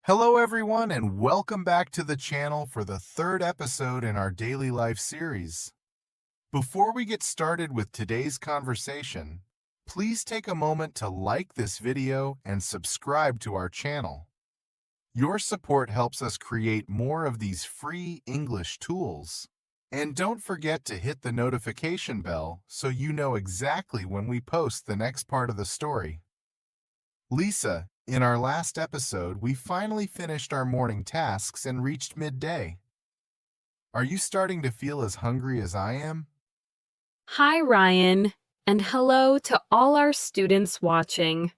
Hello, everyone, and welcome back to the channel for the third episode in our daily life series. Before we get started with today's conversation, please take a moment to like this video and subscribe to our channel. Your support helps us create more of these free English tools. And don't forget to hit the notification bell so you know exactly when we post the next part of the story. Lisa, in our last episode, we finally finished our morning tasks and reached midday. Are you starting to feel as hungry as I am? Hi, Ryan, and hello to all our students watching.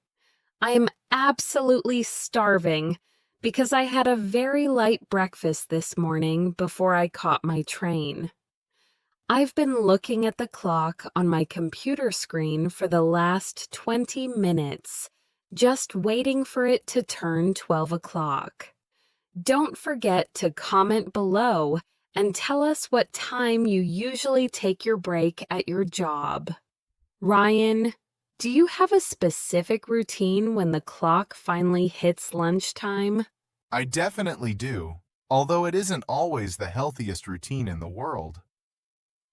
I am absolutely starving because I had a very light breakfast this morning before I caught my train. I've been looking at the clock on my computer screen for the last 20 minutes, just waiting for it to turn 12 o'clock. Don't forget to comment below and tell us what time you usually take your break at your job. Ryan, do you have a specific routine when the clock finally hits lunchtime? I definitely do, although it isn't always the healthiest routine in the world.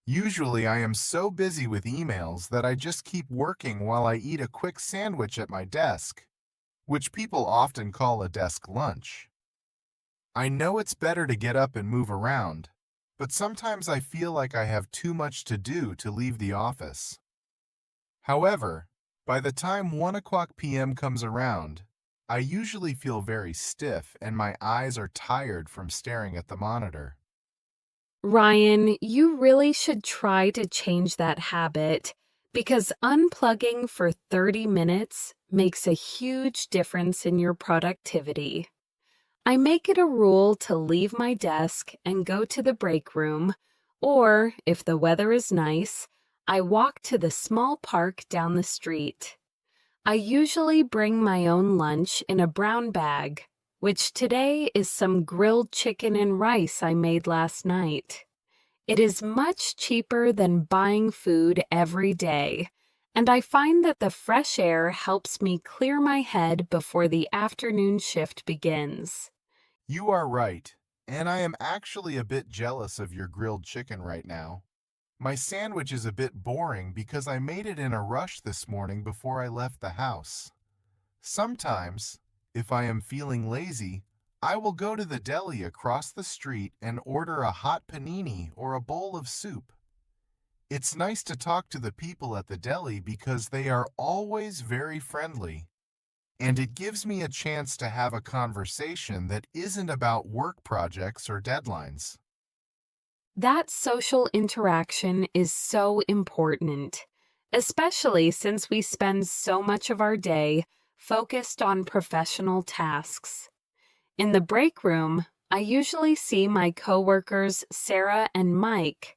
Usually I am so busy with emails that I just keep working while I eat a quick sandwich at my desk, which people often call a desk lunch. I know it's better to get up and move around, but sometimes I feel like I have too much to do to leave the office. However, by the time 1 o'clock p.m. comes around, I usually feel very stiff and my eyes are tired from staring at the monitor. Ryan, you really should try to change that habit because unplugging for 30 minutes makes a huge difference in your productivity. I make it a rule to leave my desk and go to the break room, or, if the weather is nice, I walk to the small park down the street. I usually bring my own lunch in a brown bag, which today is some grilled chicken and rice I made last night. It is much cheaper than buying food every day, and I find that the fresh air helps me clear my head before the afternoon shift begins. You are right, and I am actually a bit jealous of your grilled chicken right now. My sandwich is a bit boring because I made it in a rush this morning before I left the house. Sometimes, if I am feeling lazy, I will go to the deli across the street and order a hot panini or a bowl of soup. It's nice to talk to the people at the deli because they are always very friendly, and it gives me a chance to have a conversation that isn't about work projects or deadlines. That social interaction is so important, especially since we spend so much of our day focused on professional tasks. In the break room, I usually see my coworkers Sarah and Mike,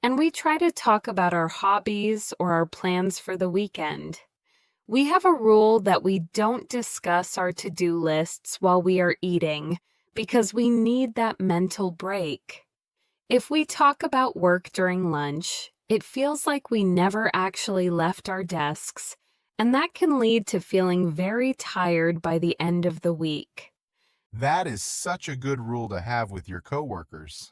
and we try to talk about our hobbies or our plans for the weekend. We have a rule that we don't discuss our to-do lists while we are eating because we need that mental break. If we talk about work during lunch, it feels like we never actually left our desks, and that can lead to feeling very tired by the end of the week. That is such a good rule to have with your coworkers.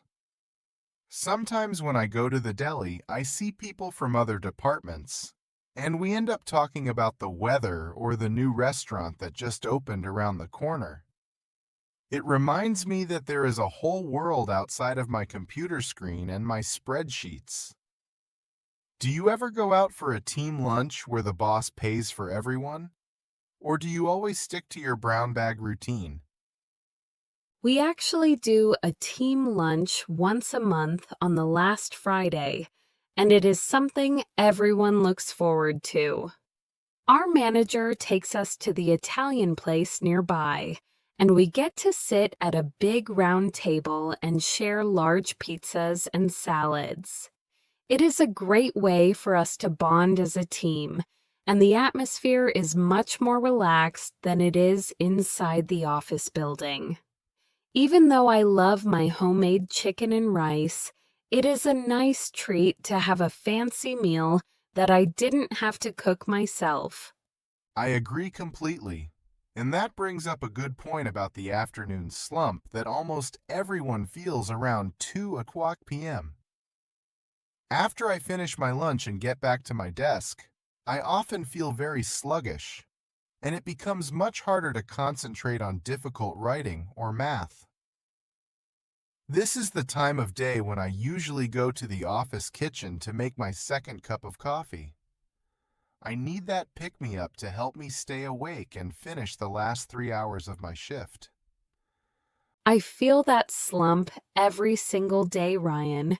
Sometimes when I go to the deli, I see people from other departments, and we end up talking about the weather or the new restaurant that just opened around the corner. It reminds me that there is a whole world outside of my computer screen and my spreadsheets. Do you ever go out for a team lunch where the boss pays for everyone? Or do you always stick to your brown bag routine? We actually do a team lunch once a month on the last Friday, and it is something everyone looks forward to. Our manager takes us to the Italian place nearby, and we get to sit at a big round table and share large pizzas and salads. It is a great way for us to bond as a team, and the atmosphere is much more relaxed than it is inside the office building. Even though I love my homemade chicken and rice, it is a nice treat to have a fancy meal that I didn't have to cook myself. I agree completely. And that brings up a good point about the afternoon slump that almost everyone feels around 2 o'clock p.m. After I finish my lunch and get back to my desk, I often feel very sluggish, and it becomes much harder to concentrate on difficult writing or math. This is the time of day when I usually go to the office kitchen to make my second cup of coffee. I need that pick-me-up to help me stay awake and finish the last 3 hours of my shift. I feel that slump every single day, Ryan,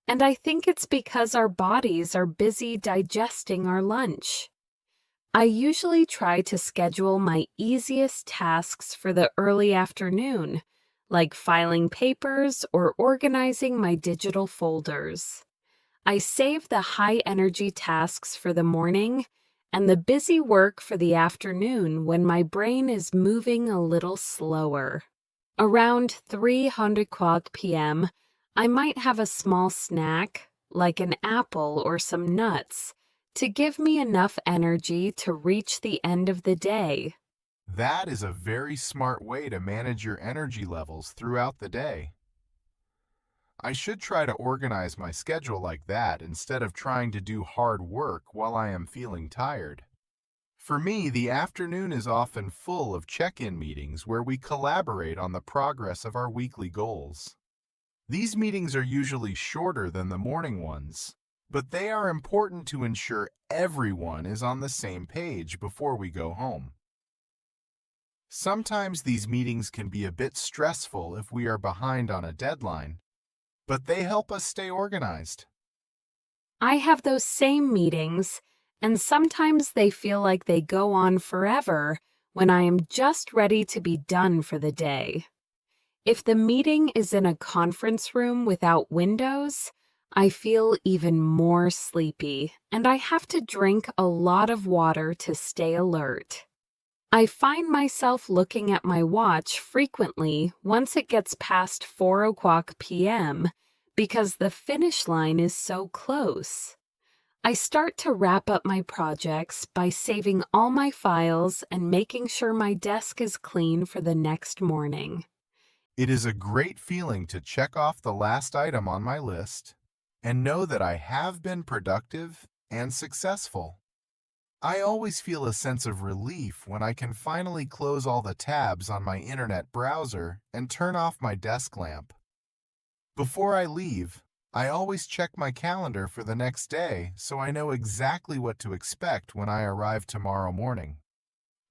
and I think it's because our bodies are busy digesting our lunch. I usually try to schedule my easiest tasks for the early afternoon, like filing papers or organizing my digital folders. I save the high-energy tasks for the morning and the busy work for the afternoon when my brain is moving a little slower. Around 300 p.m., I might have a small snack, like an apple or some nuts, to give me enough energy to reach the end of the day. That is a very smart way to manage your energy levels throughout the day. I should try to organize my schedule like that instead of trying to do hard work while I am feeling tired. For me, the afternoon is often full of check-in meetings where we collaborate on the progress of our weekly goals. These meetings are usually shorter than the morning ones, but they are important to ensure everyone is on the same page before we go home. Sometimes these meetings can be a bit stressful if we are behind on a deadline, but they help us stay organized. I have those same meetings, and sometimes they feel like they go on forever when I am just ready to be done for the day. If the meeting is in a conference room without windows, I feel even more sleepy, and I have to drink a lot of water to stay alert. I find myself looking at my watch frequently once it gets past 4 p.m. because the finish line is so close. I start to wrap up my projects by saving all my files and making sure my desk is clean for the next morning. It is a great feeling to check off the last item on my list and know that I have been productive and successful. I always feel a sense of relief when I can finally close all the tabs on my internet browser and turn off my desk lamp. Before I leave, I always check my calendar for the next day so I know exactly what to expect when I arrive tomorrow morning.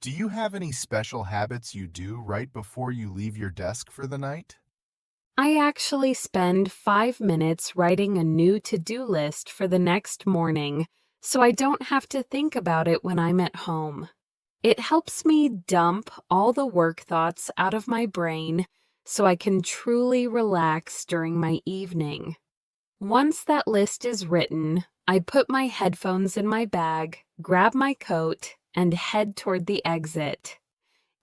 Do you have any special habits you do right before you leave your desk for the night? I actually spend 5 minutes writing a new to-do list for the next morning, so I don't have to think about it when I'm at home. It helps me dump all the work thoughts out of my brain so I can truly relax during my evening. Once that list is written, I put my headphones in my bag, grab my coat, and head toward the exit.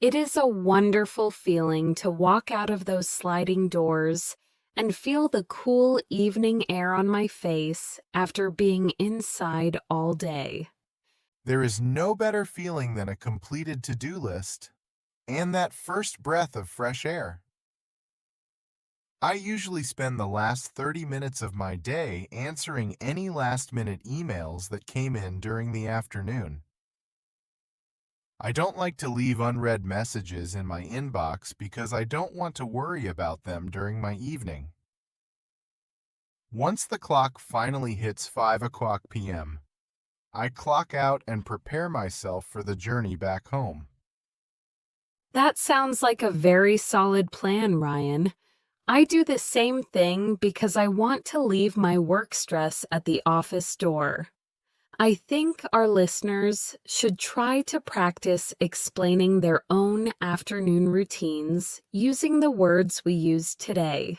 It is a wonderful feeling to walk out of those sliding doors and feel the cool evening air on my face after being inside all day. There is no better feeling than a completed to-do list and that first breath of fresh air. I usually spend the last 30 minutes of my day answering any last-minute emails that came in during the afternoon. I don't like to leave unread messages in my inbox because I don't want to worry about them during my evening. Once the clock finally hits 5 p.m., I clock out and prepare myself for the journey back home. That sounds like a very solid plan, Ryan. I do the same thing because I want to leave my work stress at the office door. I think our listeners should try to practice explaining their own afternoon routines using the words we used today.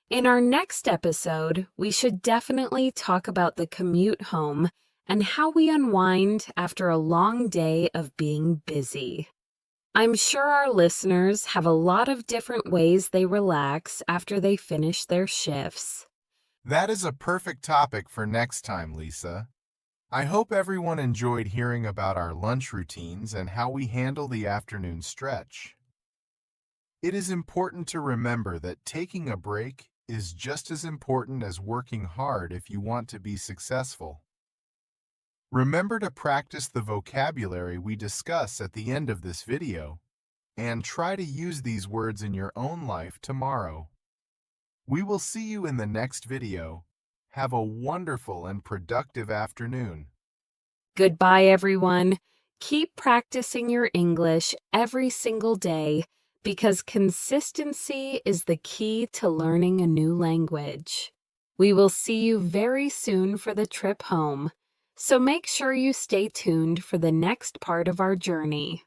In our next episode, we should definitely talk about the commute home and how we unwind after a long day of being busy. I'm sure our listeners have a lot of different ways they relax after they finish their shifts. That is a perfect topic for next time, Lisa. I hope everyone enjoyed hearing about our lunch routines and how we handle the afternoon stretch. It is important to remember that taking a break is just as important as working hard if you want to be successful. Remember to practice the vocabulary we discuss at the end of this video, and try to use these words in your own life tomorrow. We will see you in the next video. Have a wonderful and productive afternoon. Goodbye, everyone. Keep practicing your English every single day because consistency is the key to learning a new language. We will see you very soon for the trip home, so make sure you stay tuned for the next part of our journey.